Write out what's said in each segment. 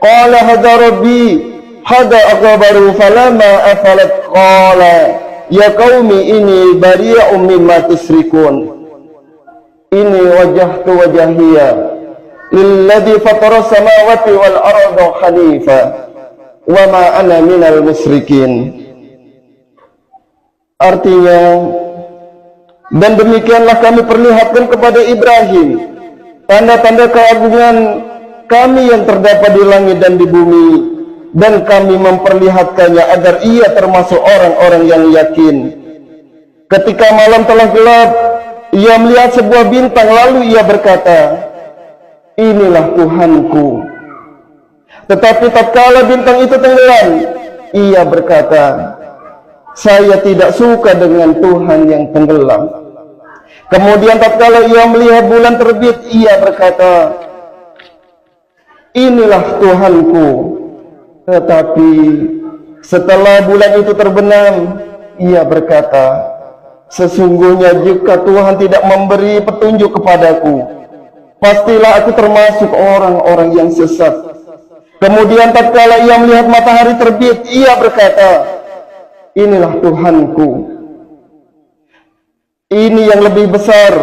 qala hadza rabbi hadza aghbaru falamma afalat qala ya qaumi inni bari'un mimma tusyrikun inni wajjahtu wajhiya lilladzi fatara samawati wal arda hanifa wa ma ana minal musyrikin. Artinya, dan demikianlah kami perlihatkan kepada Ibrahim tanda-tanda keagungan kami yang terdapat di langit dan di bumi, dan kami memperlihatkannya agar ia termasuk orang-orang yang yakin. Ketika malam telah gelap, ia melihat sebuah bintang, lalu ia berkata, inilah Tuhanku. Tetapi tatkala bintang itu tenggelam, ia berkata, saya tidak suka dengan Tuhan yang tenggelam. Kemudian tatkala ia melihat bulan terbit, ia berkata, inilah Tuhanku. Tetapi setelah bulan itu terbenam, ia berkata, sesungguhnya jika Tuhan tidak memberi petunjuk kepadaku, pastilah aku termasuk orang-orang yang sesat. Kemudian tatkala ia melihat matahari terbit, ia berkata, inilah Tuhanku. Ini yang lebih besar.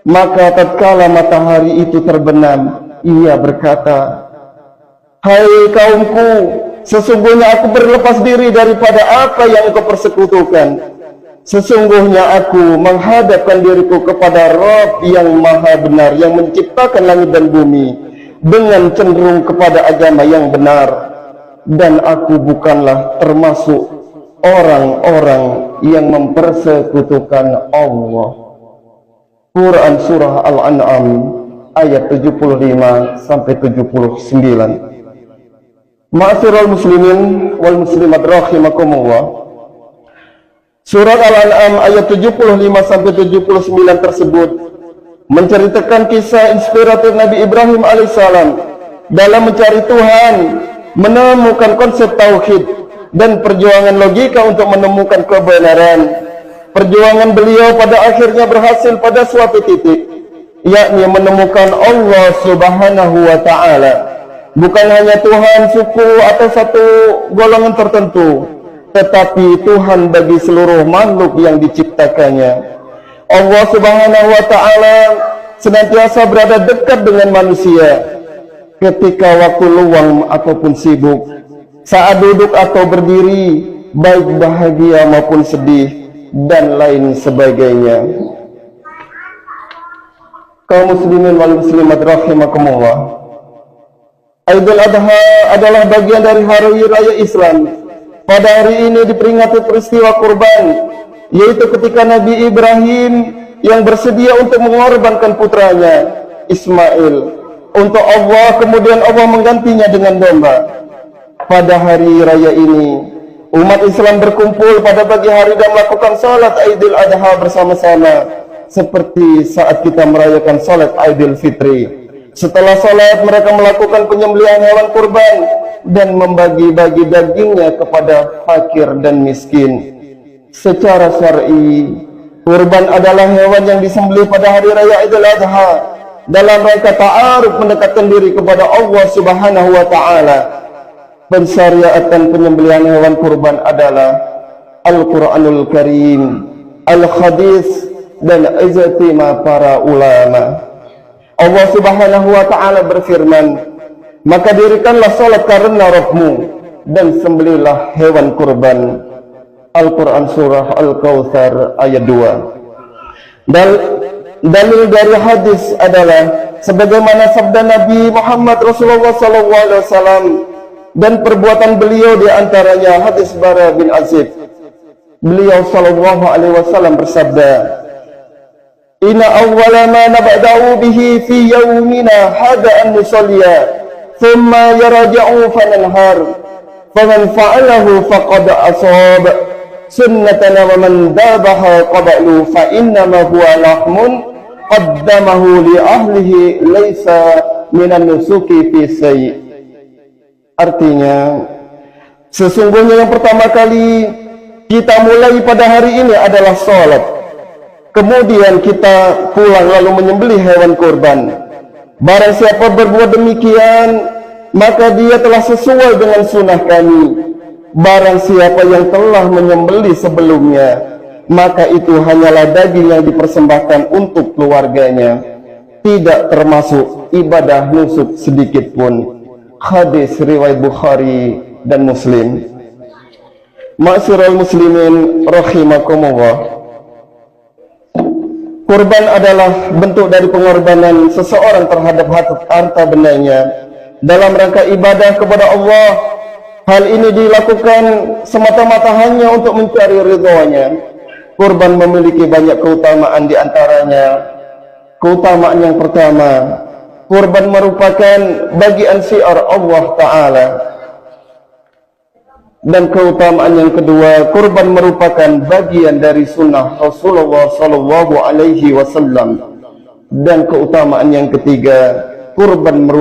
Maka tatkala matahari itu terbenam, ia berkata, hai kaumku, sesungguhnya aku berlepas diri daripada apa yang engkau persekutukan. Sesungguhnya aku menghadapkan diriku kepada Rabb yang maha benar, yang menciptakan langit dan bumi, dengan cenderung kepada agama yang benar, dan aku bukanlah termasuk orang-orang yang mempersekutukan Allah. Quran Surah Al-An'am ayat 75 sampai 79. Ma'asyiral muslimin wal muslimat rahimakumullah. Surat Al-An'am ayat 75 sampai 79 tersebut menceritakan kisah inspiratif Nabi Ibrahim alaihissalam dalam mencari Tuhan, menemukan konsep tauhid, dan perjuangan logika untuk menemukan kebenaran. Perjuangan beliau pada akhirnya berhasil pada suatu titik, yakni menemukan Allah Subhanahu wa ta'ala, bukan hanya Tuhan suku atau satu golongan tertentu, tetapi Tuhan bagi seluruh makhluk yang diciptakannya. Allah Subhanahu wa ta'ala senantiasa berada dekat dengan manusia ketika waktu luang ataupun sibuk, saat duduk atau berdiri, baik bahagia maupun sedih, dan lain sebagainya. Kaum muslimin wal muslimat rahimakumullah, Aidul Adha adalah bagian dari hari raya Islam. Pada hari ini diperingati peristiwa kurban, yaitu ketika Nabi Ibrahim yang bersedia untuk mengorbankan putranya Ismail untuk Allah, kemudian Allah menggantinya dengan domba. Pada hari raya ini, umat Islam berkumpul pada pagi hari dan melakukan salat Aidil Adha bersama-sama, seperti saat kita merayakan salat Aidil Fitri. Setelah salat, mereka melakukan penyembelihan hewan kurban dan membagi-bagi dagingnya kepada fakir dan miskin. Secara syar'i, kurban adalah hewan yang disembelih pada hari raya Aidil Adha dalam rangka ta'aruf, mendekatkan diri kepada Allah Subhanahu wa ta'ala. Pensyariatan penyembelihan hewan kurban adalah Al-Quranul Karim, Al-Hadis, dan ijtima para ulama. Allah Subhanahu wa ta'ala berfirman, maka dirikanlah salat karena Rabbmu dan sembelihlah hewan kurban. Al-Quran Surah Al-Kautsar ayat 2. Dalil dari hadis adalah sebagaimana sabda Nabi Muhammad Rasulullah SAW dan perbuatan beliau, di antaranya hadis Bara bin Azib. Beliau sallallahu alaihi wasallam bersabda, inna awwala ma nabda'u bihi fi yawmina hada an nusalliya thumma yarja'u fananhar faman fa'alahu faqad asab sunnatana wa man dabaha qablu fa innama huwa lahmun qaddamahu li ahlihi laysa minan nusuki fi sayyi. Artinya, sesungguhnya yang pertama kali kita mulai pada hari ini adalah salat. Kemudian kita pulang lalu menyembelih hewan kurban. Barang siapa berbuat demikian, maka dia telah sesuai dengan sunnah kami. Barang siapa yang telah menyembelih sebelumnya, maka itu hanyalah daging yang dipersembahkan untuk keluarganya, tidak termasuk ibadah nusuk sedikit pun. Hadis riwayat Bukhari dan Muslim. Ma'asyiral muslimin rahimakumullah, kurban adalah bentuk dari pengorbanan seseorang terhadap harta bendanya dalam rangka ibadah kepada Allah. Hal ini dilakukan semata-mata hanya untuk mencari ridhonya. Kurban memiliki banyak keutamaan, di antaranya keutamaan yang pertama, kurban merupakan bagian syiar Allah Ta'ala. Dan keutamaan yang kedua, kurban merupakan bagian dari sunnah Rasulullah Sallallahu Alaihi Wasallam. Dan keutamaan yang ketiga, kurban merupakan